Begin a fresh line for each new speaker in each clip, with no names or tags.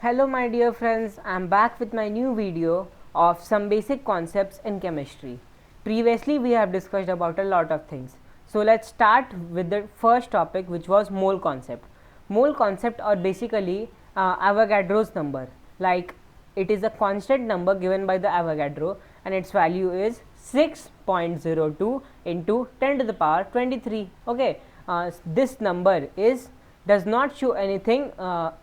Hello my dear friends, I am back with my new video of some basic concepts in chemistry. Previously we have discussed about a lot of things. So let's start with the first topic, which was mole concept. Mole concept, or basically Avogadro's number. Like, it is a constant number given by the Avogadro and its value is 6.02 into 10 to the power 23. Okay, this number does not show anything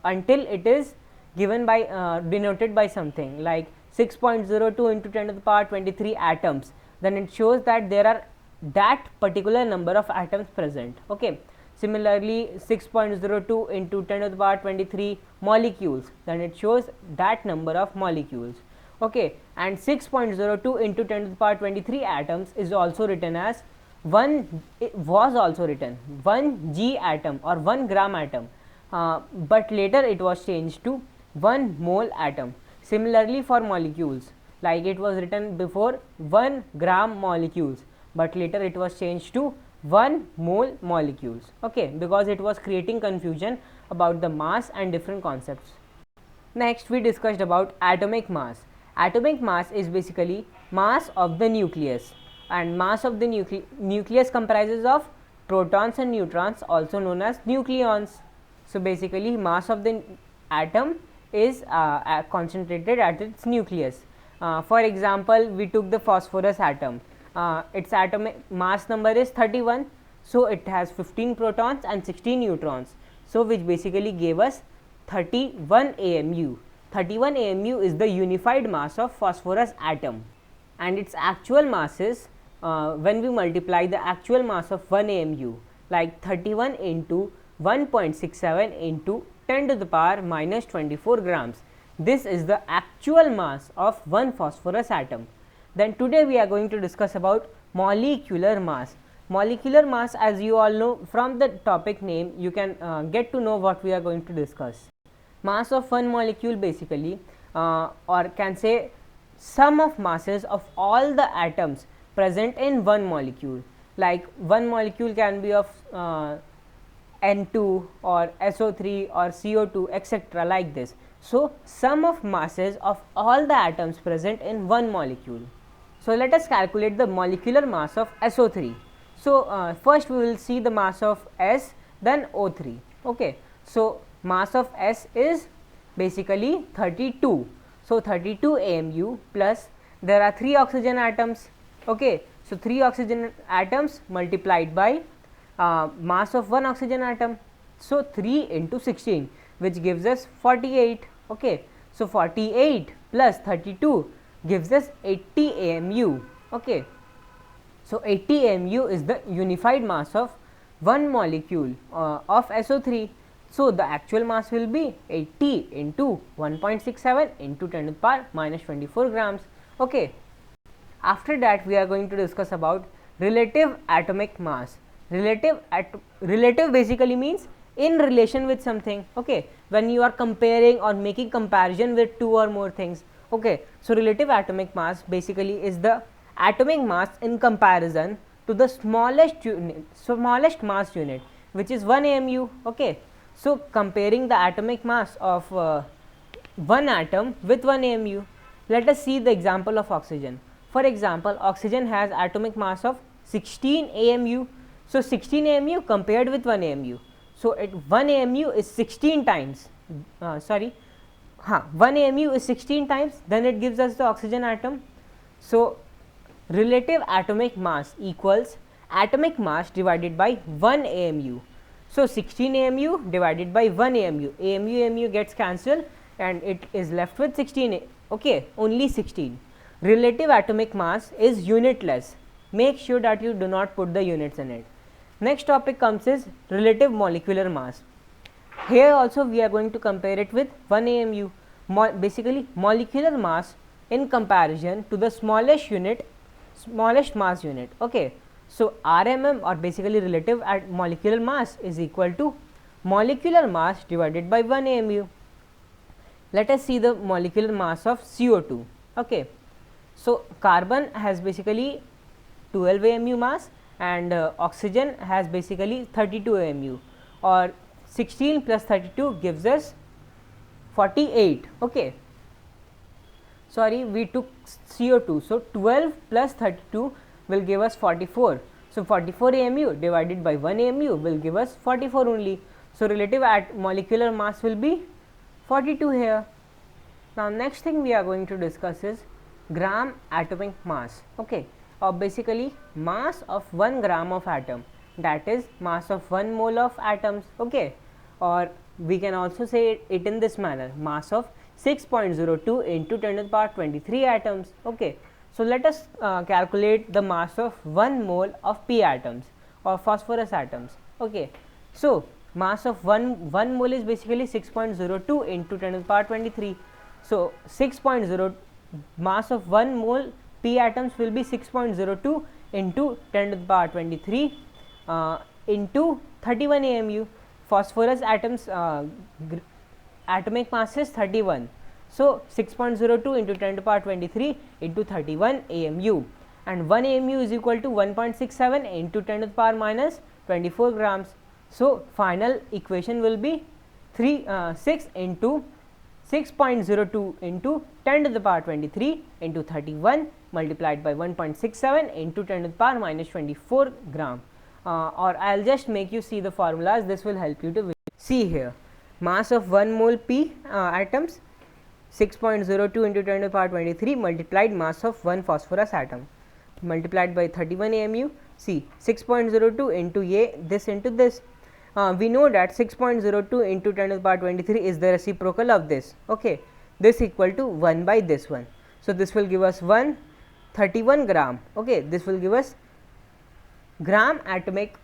until it is given by denoted by something like 6.02 into 10 to the power 23 atoms. Then it shows that there are that particular number of atoms present. Okay, similarly 6.02 into 10 to the power 23 molecules, then it shows that number of molecules. Okay, and 6.02 into 10 to the power 23 atoms is also written as 1 g atom or 1 gram atom, but later it was changed to 1 mole atom. Similarly for molecules, like it was written before 1 gram molecules, but later it was changed to 1 mole molecules. Okay, because it was creating confusion about the mass and different concepts. Next we discussed about atomic mass. Atomic mass is basically mass of the nucleus, and mass of the nucleus comprises of protons and neutrons, also known as nucleons. So basically mass of the atom is concentrated at its nucleus. For example, we took the phosphorus atom. Its atomic mass number is 31, so it has 15 protons and 16 neutrons, so which basically gave us 31 AMU. 31 AMU is the unified mass of phosphorus atom, and its actual mass is, when we multiply the actual mass of 1 AMU, like 31 into 1.67 into 10 to the power minus 24 grams. This is the actual mass of one phosphorus atom. Then today we are going to discuss about molecular mass. Molecular mass, as you all know from the topic name, you can get to know what we are going to discuss. Mass of one molecule basically, or can say sum of masses of all the atoms present in one molecule. Like one molecule can be of N2 or SO3 or CO2, etc., like this. So sum of masses of all the atoms present in one molecule. So let us calculate the molecular mass of SO3. So first we will see the mass of S, then O3. Okay, so mass of S is basically 32. So 32 AMU plus, there are 3 oxygen atoms. Okay, so 3 oxygen atoms multiplied by mass of 1 oxygen atom, so 3 into 16, which gives us 48. Okay, so 48 plus 32 gives us 80 AMU. Okay, so 80 AMU is the unified mass of one molecule of SO3. So the actual mass will be 80 into 1.67 into 10 to the power minus 24 grams. Okay, after that we are going to discuss about relative atomic mass. Relative basically means in relation with something. Okay, when you are comparing or making comparison with two or more things. Okay, so relative atomic mass basically is the atomic mass in comparison to the smallest mass unit, which is 1 AMU. Okay, so comparing the atomic mass of one atom with 1 AMU. Let us see the example of oxygen. For example, oxygen has atomic mass of 16 AMU. So 16 AMU compared with 1 AMU. So 1 AMU is 16 times. 1 AMU is 16 times. Then it gives us the oxygen atom. So relative atomic mass equals atomic mass divided by 1 AMU. So 16 AMU divided by 1 AMU. AMU gets cancelled and it is left with 16. Okay, only 16. Relative atomic mass is unitless. Make sure that you do not put the units in it. Next topic comes is relative molecular mass. Here also we are going to compare it with 1 AMU. Basically molecular mass in comparison to the smallest mass unit. Okay, so RMM, or basically relative molecular mass, is equal to molecular mass divided by 1 AMU. Let us see the molecular mass of CO2. Okay, so carbon has basically 12 AMU mass and oxygen has basically 32 AMU, or 16 plus 32 gives us 48. Okay, sorry, we took CO2, so 12 plus 32 will give us 44. So 44 AMU divided by 1 AMU will give us 44 only. So relative molecular mass will be 42 here. Now next thing we are going to discuss is gram atomic mass. Okay, or basically mass of 1 gram of atom, that is mass of 1 mole of atoms. Okay, or we can also say it in this manner, mass of 6.02 into 10 to the power 23 atoms. Okay, so let us calculate the mass of 1 mole of P atoms or phosphorus atoms. Okay, so mass of 1 mole is basically 6.02 into 10 to the power 23. So 6.0 mass of 1 mole P atoms will be 6.02 into 10 to the power 23 into 31 AMU. Phosphorus atoms atomic mass is 31. So 6.02 into 10 to the power 23 into 31 AMU, and 1 AMU is equal to 1.67 into 10 to the power minus 24 grams. So final equation will be 6 into 6.02 into 10 to the power 23 into 31 multiplied by 1.67 into 10 to the power minus 24 gram. Or I will just make you see the formulas, this will help you to see here. Mass of 1 mole P atoms 6.02 into 10 to the power 23 multiplied mass of 1 phosphorus atom multiplied by 31 AMU. See, 6.02 into A, this into this. We know that 6.02 into 10 to the power 23 is the reciprocal of this. Okay, this equal to 1 by this one. So this will give us 131 gram. Okay, this will give us gram atomic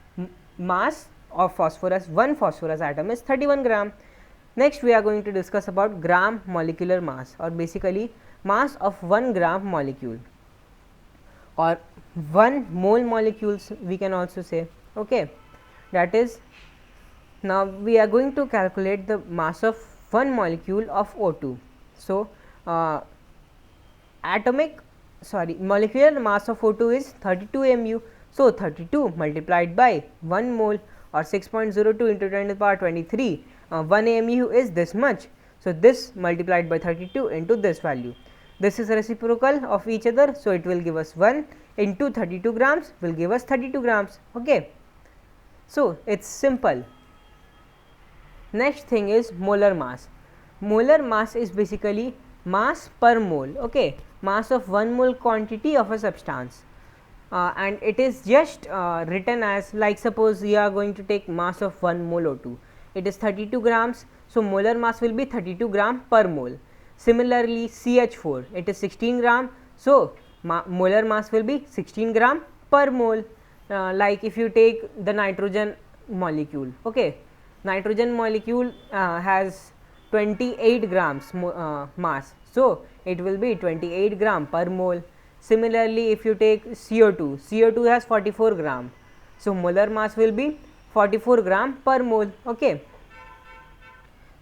mass of phosphorus. 1 phosphorus atom is 31 gram. Next we are going to discuss about gram molecular mass, or basically mass of 1 gram molecule or 1 mole molecules we can also say. Okay, that is, now we are going to calculate the mass of 1 molecule of O2. So molecular mass of O2 is 32 mu. So 32 multiplied by 1 mole or 6.02 into 10 to the power 23, 1 AMU is this much. So this multiplied by 32 into this value. This is reciprocal of each other, so it will give us 1 into 32 grams will give us 32 grams. Okay, so it's simple. Next thing is molar mass. Molar mass is basically mass per mole. Okay, mass of 1 mole quantity of a substance. And it is just written as, like suppose you are going to take mass of 1 mole O2, it is 32 grams, so molar mass will be 32 gram per mole. Similarly CH4, it is 16 gram, so molar mass will be 16 gram per mole. Like if you take the nitrogen molecule, okay, nitrogen molecule has 28 grams mass, so it will be 28 gram per mole. Similarly, if you take CO2, CO2 has 44 gram, so molar mass will be 44 gram per mole. Okay,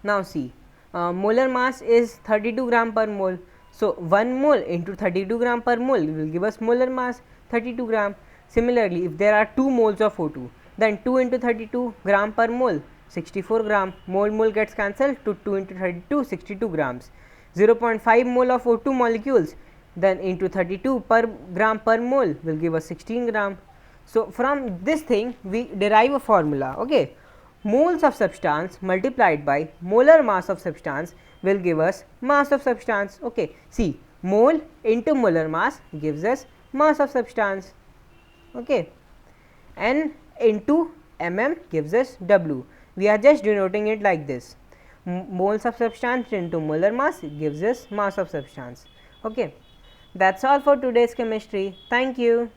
now see, molar mass is 32 gram per mole, so 1 mole into 32 gram per mole will give us molar mass 32 gram. Similarly, if there are 2 moles of O2, then 2 into 32 gram per mole 64 gram, mole gets cancelled to 2 into 32 62 grams. 0.5 mole of O2 molecules then into 32 per gram per mole will give us 16 gram. So from this thing we derive a formula. Okay, moles of substance multiplied by molar mass of substance will give us mass of substance. Okay, see, mole into molar mass gives us mass of substance. Okay, N into mm gives us W. We are just denoting it like this. Moles of substance into molar mass gives us mass of substance. Okay, that's all for today's chemistry. Thank you.